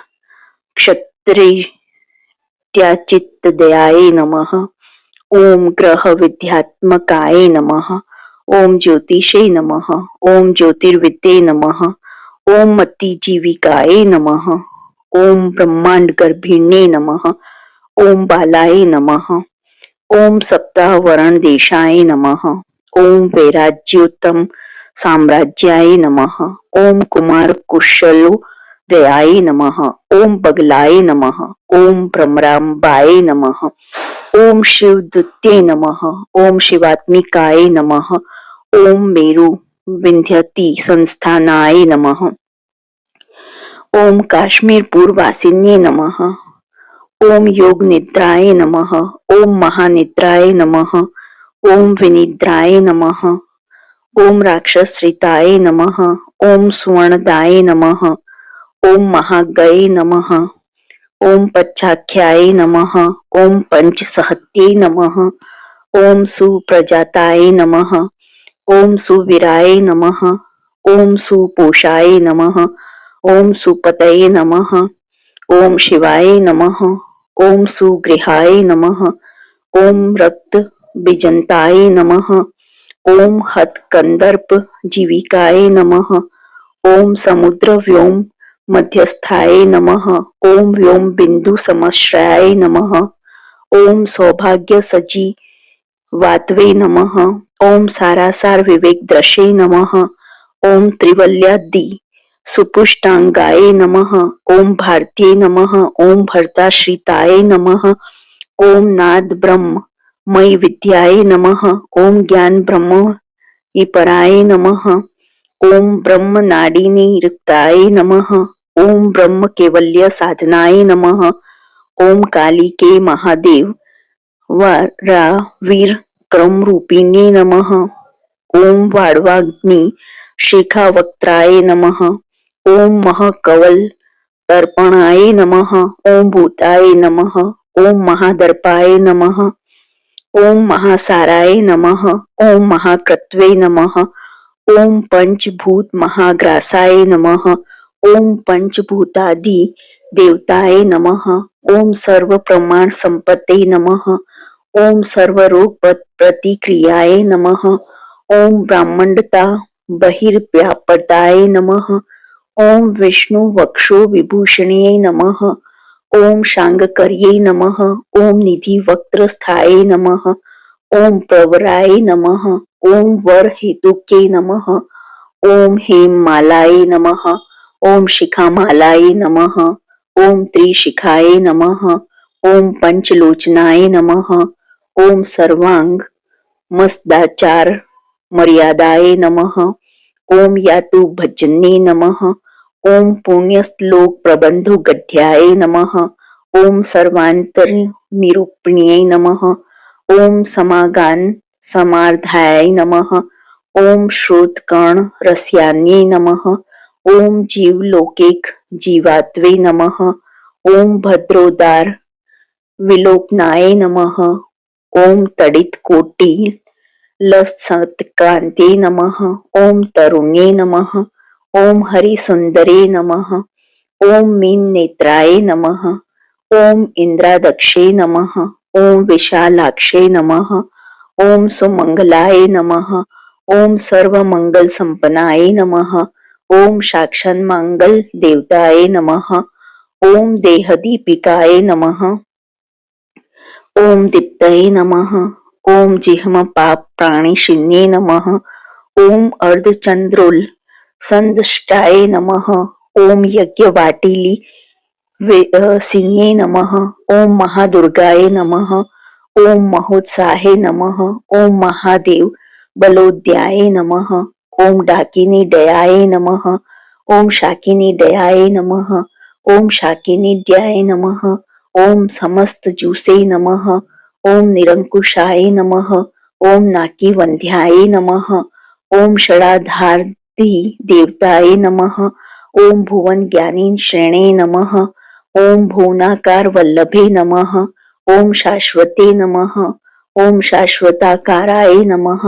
क्षत्रियाचित्तदयाय नमः। ओम ग्रह विद्यात्मकाय नमः। ओम ज्योतिषे नमः। ओम ज्योतिर्विद्ये नमः। ओम मतिजीविकाय नमः। ओम ब्रह्मांड गर्भिण्ये नमः। ओम बालाय नमः। ओम सप्ताह वरण देशाय नमः। ओम वैराज्योत्तम साम्राज्याय नमः। ओम कुमार कुशलो दयाय नमः। ओम बगलाय नमः। ओम भ्रमराम्बाय नमः। ओम शिवदूते नमः। ओम शिवात्मिकाय नमः। ओम मेरु विंध्यति संस्थानाय नमः। ओम काश्मीर पूर्ववासिन्ये नमः। ओम योग निद्राय नमः। ओम महानिद्राय नमः। ओम विनिद्राय नमः। ओम राक्षसश्रिताय नमः। ओम सुवर्णदाय नमः। ओम महागये नमः। ओम पच्छाख्याय नमः। ओम पंचसहत्ये नमः। ओम सुप्रजाताय नमः। ओम सुवीराय नमः। ओम सुपोषाय नमः। ओम सुपतये नमः। ओम शिवाय नमः। ओम सुगृहाय नमः। ओम रक्त बीजंताय नमः। ओम हतकंदर्प जीविकाय नमः। ओम समुद्र व्योम मध्यस्थाय नमः। ओम व्योम बिंदु समश्रयाय नमः। ओम सौभाग्य सजी वातवे नमः। ओम सारासार विवेक दृशे नमः। ओम त्रिवल्यादि सुपुष्टांगाय नमः। ओम भारतीय नमः। ओम भरताश्रिताय नमः। ओम नाद ब्रह्म मयि विद्याय नमः। ओम ज्ञान ब्रह्म ईपराय नमः। ओम ब्रह्म नाडिनी रिक्ताय नमः। ओम ब्रह्म केवल्य साधनाय नमः। ओम कालिके महादेव वीर क्रम रूपिणे नमः। ओम वाड़वाग्नि शिखा वक्त्राय नमः। ओम महकवल तर्पणाय नमः। ओम भूताय नमः। ओम महादर्पाय नमः। ओम महासाराय नमः। ओम महाकृत्वे नमः। ओम पंचभूत महाग्रासाय नमः। ओम पंचभूतादि देवताय नमः। ओम सर्व प्रमाण संपत्ते नमः। ओम सर्वरोग प्रतिक्रियाय नमः। ओम ब्राह्मणता बहिर्व्यापताय नमः। ओम विष्णु वक्षो विभूषणे नमः। ओम शांगकर्ये नमः। ओम निधि वक्त्र स्थाये नमः। ओम प्रवराय नमः। ओम वर हेतुके नमः। ओम हेममालाय नमः। ओम शिखामालाय नमः। ओम त्रिशिखाय नमः। ओम पंचलोचनाय नमः। ओम सर्वांग मस्दाचार मर्यादाय नमः। ओम यातु भजन्ये नमः। ओम पुण्यश्लोक प्रबंधो गढ़्याय नमः। ओम सर्वांतर निरूपण्ये नमः। ओम समागान समार्धाय नमः। ओम श्रोतकर्ण रस्यान्ये नमः। ओम जीवलोकेक जीवात्वे नमः। ओम भद्रोदार विलोकनाय नमः। ओम तडित कोटि लसत्कान्ते नमः। ओम तरुण्ये नमः। ओम हरिसुंदरे नमः। ओम मीन नेत्राय नमः। ओम इंद्रादक्षे नमः। ओम विशालाक्षे नमः। ओम सुमंगलाय नमः। ओम सर्वमंगल संपन्नाय नमः। ओम साक्षात् मंगल देवताय नमः। ओम देहदीपिकाय नमः। ओम दीप्तये नमः। ओम जिह्म पाप प्राणिशिन्ये नमः। ओम अर्धचंद्रोल संदष्टाय नमः। ओम यज्ञवाटिली सिन्ये नमः। ओम महादुर्गाय नमः। ओम महोत्साहे नमः। ओम महादेव बलोद्याय नमः। ओम डाकिनी दयाय नमः। ओम शाकिनी दयाय नमः। ओम शाकिनी दयाय नमः। ओम समस्त जूसे नमः। ओम निरंकुशाय नमः। ओम नाकीवंध्याय नमः। ओम षडाधार्ति देवताय नमः। ओम भुवन ज्ञानी श्रेणे नमः। ओम भुवनाकार वल्लभे नमः। ओम शाश्वते नमः। ओम शाश्वताकाराय नमः।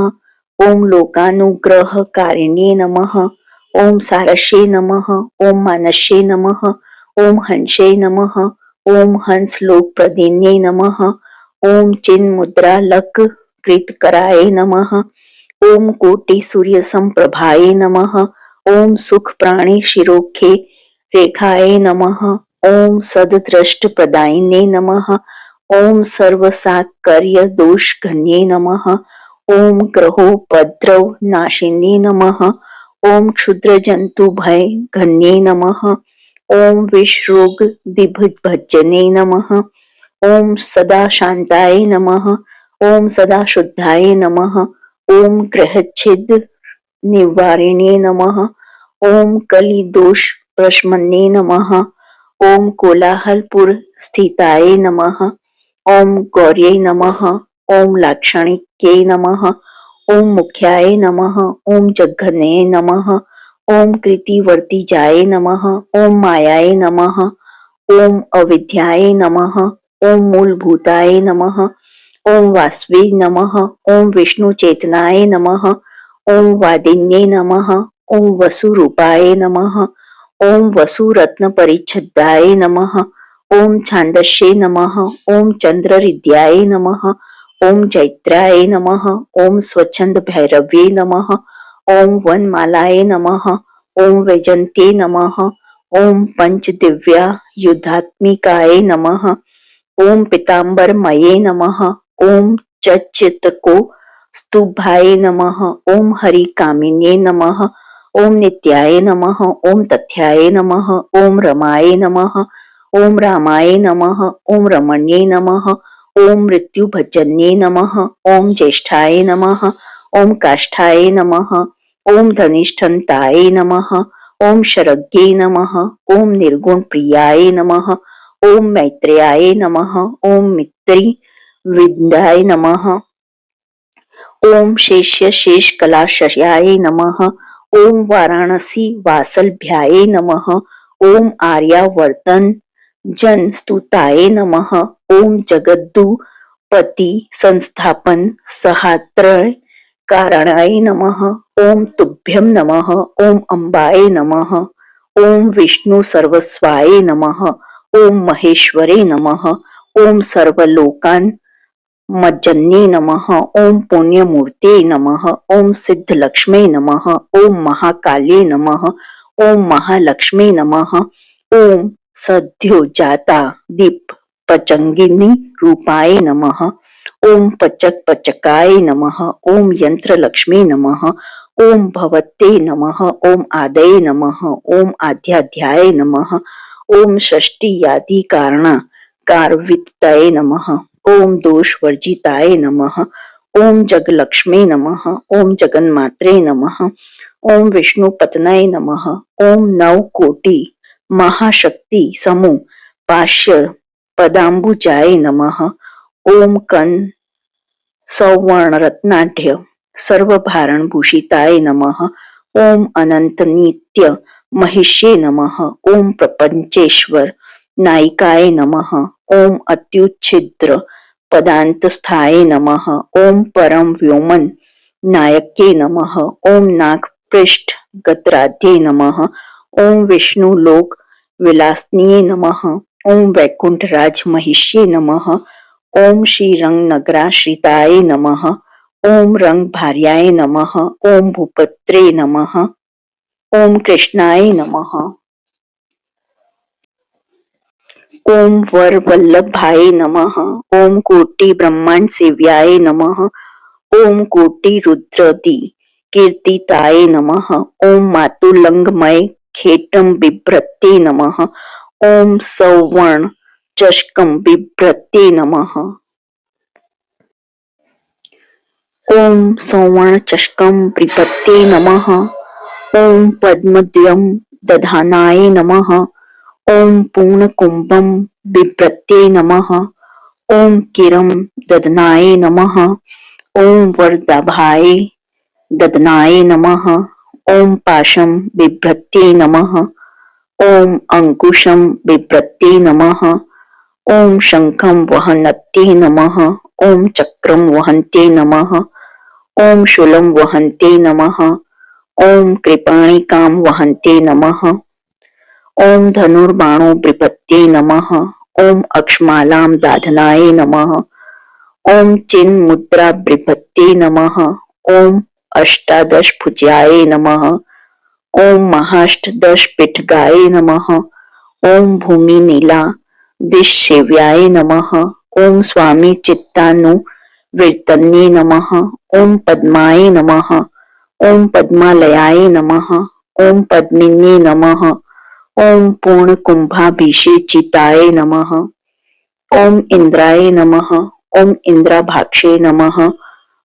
ओम लोकानुग्रहकारिणे नमः। ओम सारस्ये नमः। ओम मानस्ये नमः। ओम हंसे नमः। ओम हंस लोकप्रदिन्ये नमः। ओम चिन्मुद्रा लक कृतकराय नमः। ओम कोटि सूर्य संप्रभाय नमः। ओम सुख प्राणी शिरोखे रेखाय नमः। ओम सददृष्ट प्रदायिने नमः। ओम सर्वसाकर्य दोष घन्ये नमः। ओम ग्रहोपद्रव नाशिने नमः। ओम क्षुद्र जंतु भय घन्ये नमः। ओम विषरोग दिग्भजने नमः। ओम सदा शांताय नमः। ओम सदा शुद्धाय नमः। ओम ग्रहच्छिद निवारिणे नमः। ओम कलि दोष प्रशमने नमः। ओम कोलाहलपुर स्थिताय नमः। ओम गौर्यै नमः। ओम लाक्षणिक्यै नमः। ओम मुख्याय नमः। ओम जघन्ये नमः। ओम कृतिवर्तिजाय नमः। ओम मायाय नमः। ओम अविद्याय नमः। ओम मूलभूताय नमः। ओम वासवे नमः। ओम विष्णु चेतनाय नमः। ओम वादिन्ये नमः। ओम वसुरूपाय नमः। ओम वसुरत्न परिच्छदाय नमः। ओम छांदस्ये नमः। ओम चंद्रहृदयाय नमः। ओम जैत्राय नमः। ओम स्वच्छंद भैरव्ये नमः। ओम वनमालाय नमः। ओम वैजंत्ये नमः। ओम पंचदिव्या युद्धात्मिकाय नमः। ओम पीताम्बरमये नमः। ओम चच्चितको स्तुभाय नमः। ओम हरिकामिन्ये नमः। ओम नित्याय नमः। ओम तथ्याय नमः। ओम रमाय नमः। ओम रामाय नमः। ओम रमण्ये नमः। ओम मृत्युभजन्ये नमः। ओम ज्येष्ठाय नमः। ओम काष्ठाय नमः। ओम धनिष्ठन्ताय नमः। ओम शरज्ञे नमः। ओम निर्गुण प्रियाय नमः। ओम मैत्रेयाय नमः। ओम मित्री विद्याय नमः। ओम शेष्य शेष कलाशयाय नमः। ओम वाराणसी वासलभ्याय नमः। ओम आर्यावर्तन जन स्तुताय नमः। ओम जगद्दुपति संस्थापन सहात्रय कारणाय नमः। ओम तुभ्यं नमः। ओम अम्बाय नमः। ओम विष्णु सर्वस्वाय नमः। ओम महेश्वरे नमः। ओम सर्वलोकान मज्जन्ये नमः। ओम पुण्यमूर्ते नमः। ओम सिद्धलक्ष्मे नमः। ओम महाकाल्ये नमः। ओम महालक्ष्मी नमः। ओम सद्योजाता दीप पचंगिनी रूपाय नमः। ओम पचक पचकाय नमः। ओम यंत्र लक्ष्मी नमः। ओम भवते नमः। ओम आदये नमः। ओम आध्याध्याय नमः। ओम षष्ठी यादि कारणा कारवित्तये नमः। ओम दोष वर्जिताय नमः। ओम जगलक्ष्मी नमः। ओम जगन्मात्रे नमः। ओम विष्णु पत्नये नमः। ओम नव कोटि महाशक्ति समूह पाश्य पदाम्बुजाय नमः। ओम कन सौवर्ण रत्नाढ्य सर्वभारण भूषिताय नमः। ओम अनंत नित्य महिष्ये नमः। ओम प्रपंचेश्वर नायिकाय नमः। ओम अत्युच्छिद्र पदांतस्थाय नमः। ओम परम व्योमन नायके नमः। ओम नागपृष्ठ गत्राध्ये नमः। ओम विष्णु लोक विलासनीय नमः। ओम वैकुंठ राज महिष्ये नमः। ओम श्रीरंग नगराश्रिताय नमः। ओम रंग भार्याय नमः। ओम भूपत्रे नमः। ओम कृष्णाय नमः। ओम वर वल्लभाय नमः। ओम कोटि ब्रह्मांड सेव्याय नमः। ओम कोटि रुद्रदि कीर्तिताय नमः। ओम मातुलंगमय खेटम बिभ्रते नमः। ओम सौवर्ण चषकम बिभ्रते नमः। ओम सौवर्ण चषकम बिभ्रते नमः। ओम पद्मद्वयम दधानाय नमः। ओम पूर्ण कुंभम बिभ्रते नमः। ओम किरम ददनाय नमः। ओम वरदाभाय ददनाय नमः। ओम पाशम बिभ्रते नमः। ओम अंकुशम बिभ्रते नमः। ओम शंखं वहन्ते नमः। ओम चक्रम वहन्ते नमः। ओम शूलं वहन्ते नमः। ओम कृपाणिकां वहन्ते नमः। ओम धनुर्बाणो बिभ्रते नमः। ओम अक्षमालां दाधनाय नमः। ओम चिन्मुद्रा बिभ्रते नमः। ओम अष्टादश भुजाय नमः। ओम महाष्टदश पिठगाय नमः। ओम भूमि नीला दिशेव्याय नमः। ओम स्वामी चित्तानु वीर्तन्ये नमः। ओम पद्माय नमः। ओम पद्मालयाय नमः। ओम पद्मिन्ये नमः। ओम पूर्ण कुंभाभिषेचिताय नमः। ओम इंद्राय नमः। ओम इंद्राभाक्षे नमः।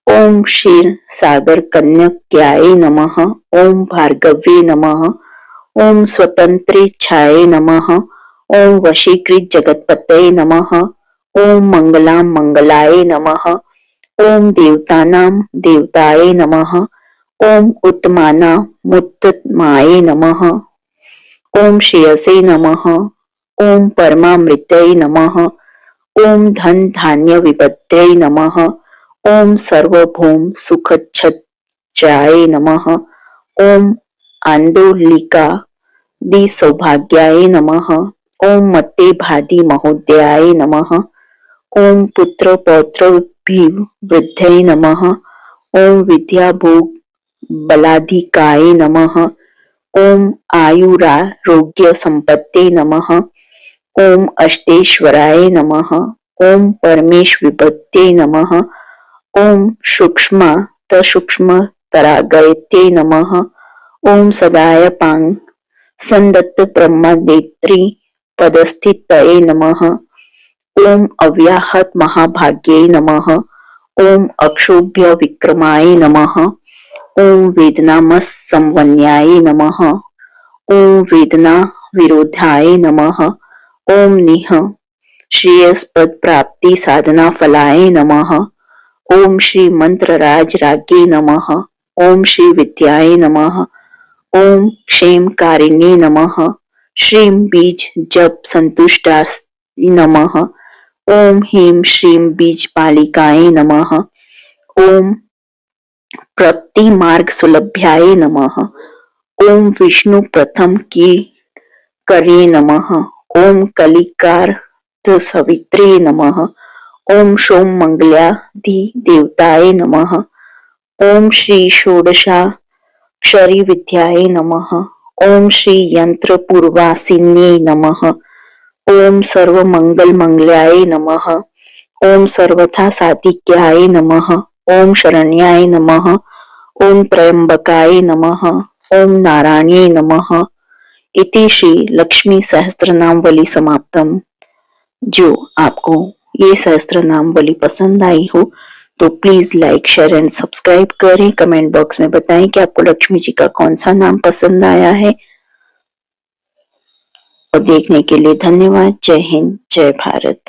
ओम क्षीर सागर कन्यक्याय नमः। ओम भार्गवे नमः। ओम स्वतंत्रेच्छाय नमः। ओम वशीकृत जगतपतये नमः। ओम मंगलां मंगलाय नमः। ओम देवतानां देवताय नमः। ओम उत्तमानामुत्तमाय नमः। ओम श्रेयसे नमः। ओम परमामृतये नमः। ओम धन धान्य विपत्तये नमः। ओम सर्वभौम सुखच्छत्राय नमः। ओम आंदोलिका दि सौभाग्याय नमः। ओम मते भादि महोदयाय नमः। ओम पुत्र पौत्र वृद्धये नमः। ओम विद्या भोग बलाधिकाय नमः। ओम आयुरारोग्य संपत्ते नमः। ओम अष्टेश्वराय नमः। ओम परमेश विभत्ते नमः। ओम सूक्ष्मतसूक्ष्मतरागयते नमः। ओम सदाय पांग संदत्त ब्रह्मनेत्री पदस्थितये नमः। ओम अव्याहत महाभाग्ये नमः। ओम अक्षोभ्य विक्रमाय नमः। ओम वेदनामस संवन्याय नमः। ओम वेदना विरोधाय नमः। ओम निह श्रेयस्पद प्राप्ति साधना फलाय नमः। ओम श्री मंत्र राज राज्ञे नमः। ओम श्री विद्याय नमः। ओम क्षेम कारिण्ये नमः। श्रीं बीज जप संतुष्टाय नमः। ओम ह्रीं श्रीं बीज पालिकाय नमः। ओम प्रप्ति मार्ग सुलभ्याय नमः। ओम विष्णु प्रथम की करे नमः। ओम कलिकार सवित्रे नमः। ओम सोम मंगलाधि देवताय नमः। ओम श्री षोडशाक्षरी विद्याय नमः। ओम श्री यंत्र पूर्वासिन्ये नमः। ओम सर्व मंगल मंगलाय नमः। ओम सर्वथा सात्विक्याय नमः। ओम शरण्याय नमः। ओम त्र्यंबकाय नमः। ओम नारायणे नमः। इति श्री लक्ष्मी सहस्त्रनामवली समाप्तम। जो आपको ये सहस्त्रनामवली पसंद आई हो तो please like share and subscribe करें। कमेंट बॉक्स में बताएं कि आपको लक्ष्मी जी का कौन सा नाम पसंद आया है। और देखने के लिए धन्यवाद। जय हिंद, जय भारत।